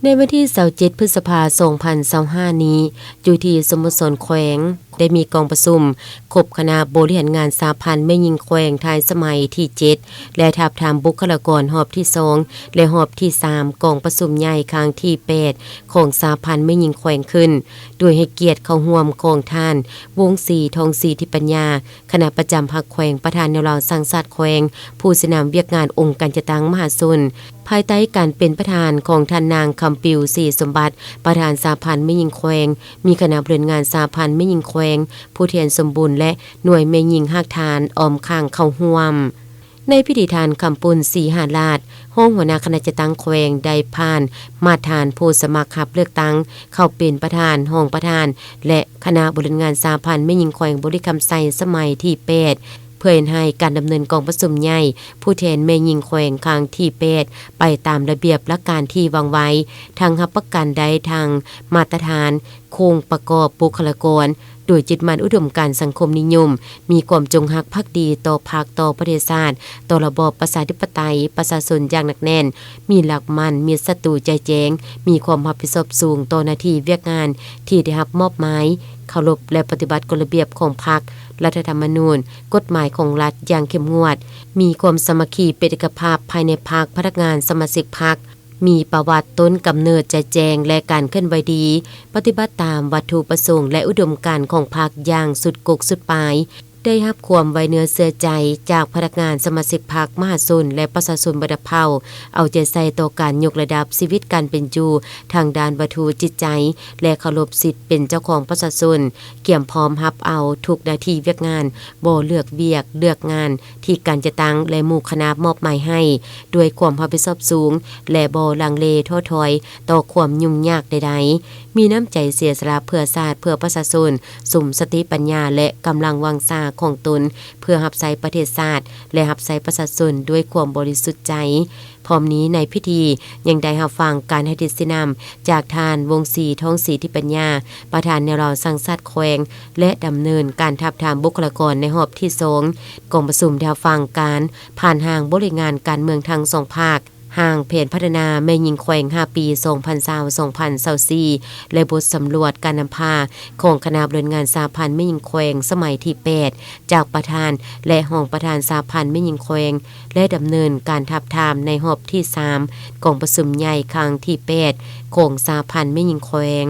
ในวันที่27พฤษภาคม2025นี้อยู่ที่สโมสรแขวงได้มีกองประชุมครบคณะบริหารงานสาพันธ์แม่หญิงแขวงทายสมัยที่7และทาบทามบุคลากรหอบที่2และหอบที่3กองประชุมใหญ่ครั้งที่8ของสาพันธ์แม่หญิงแขวงขึ้นโดยให้เกียรติเข้าร่วมของท่านวงศรีทองศรีทิปัญญาคณะประจำพรรคแขวงประธานแนวราวสังสัตย์แขวงผู้สนามเวียกงานองค์การจัดตั้งมหาชนภายใต้การเป็นประธานของท่านนางคำปิวศรีสมบัติประธานสาพันธ์แม่หญิงแขวงมีคณะบริหารงานสาพันธ์แม่หญิงแขวงผู้แทนสมบูรณ์และหน่วยแม่หญิงฮักทานออมข้างเข้าร่วมในพิธีทานคำปุนศรีหาราชห้องหัวหน้าคณะจัดตั้งแขวงได้ผ่านมาทานผู้สมัครรับเลือกตั้งเข้าเป็นประธานห้องประธานและคณะบริหารงานสาพันธ์แม่หญิงแขวงบริกรรมไซสมัยที่8เพื่อให้การดำเนินกองประชุมใหญ่ผู้แทนแม่หญิงแขวงครั้งที่8ไปตามระเบียบหลักการที่วางไว้ทางรับประกันได้ทางมาตรฐานโครงประกอบบุคลากรโดยจิตมั่นอุดมการณ์สังคมนิยมมีความจงรักภักดีต่อพรรคต่อประเทศชาติต่อระบอบประชาธิปไตยประชาชนอย่างหนักแน่นมีหลักมั่นมีศัตรูใจแจ้งมีความรับผิดชอบสูงต่อหน้าที่เวียกงานที่ได้รับมอบหมายเคารพและปฏิบัติกฎระเบียบของพรรครัฐธรรมนูญกฎหมายของรัฐอย่างเข้มงวดมีความสามัคคีเป็นเอกภาพภายในพรรคพนักงานสมาชิกพรรคมีประวัติต้นกำเนิดใจแจงและการเคลื่อนไหวดีปฏิบัติตามวัตถุประสงค์และอุดมการณ์ของพรรคอย่างสุดกกสุดปลายได้รับความไว้เนื้อเชื่อใจจากพนักงานสมาชิกพรรคมหาชนและประชาชนบัดเผาเอาใจใส่ต่อการยกระดับชีวิตการเป็นอยู่ทางด้านวัตถุจิตใจและเคารพสิทธิ์เป็นเจ้าของประชาชนเกี่ยมพร้อมรับเอาทุกหน้าที่เวียกงานบ่เลือกเวียกเลือกงานที่การจะตั้งและหมู่คณะมอบหมายให้ด้วยความรับผิดชอบสูงและบ่ลังเลท้อถอยต่อความยุ่งยากใดๆมีน้ำใจเสียสละเพื่อชาติเพื่อประชาชนสมสติปัญญาและกำลังวังชาของตนเพื่อรับใช้ประเทศชาติและรับใช้ประชาชนด้วยความบริสุทธิ์ใจพร้อมนี้ในพิธียังได้รับฟังการให้ทิศนำจากทานวงศรีทองศรีทิปัญญาประธานแนวราวสังสัตย์แขวงและดำเนินการทับทามบุคลากรในรอบที่2กองประชุมได้ฟังการผ่านห่างบริงานการเมืองทั้ง2ภาคห่างเพจพัฒนาแม่หญิงแขวง5ปี2020-2024และบทสำรวจการนำพาของคณะบริหารงานสาพันธ์แม่หญิงแขวงสมัยที่8จากประธานและห้องประธานสาพันธ์แม่หญิงแขวงและดำเนินการทับทามในรอบที่3กองประชุมใหญ่ครั้งที่8ของสาพันธ์แม่หญิงแขวง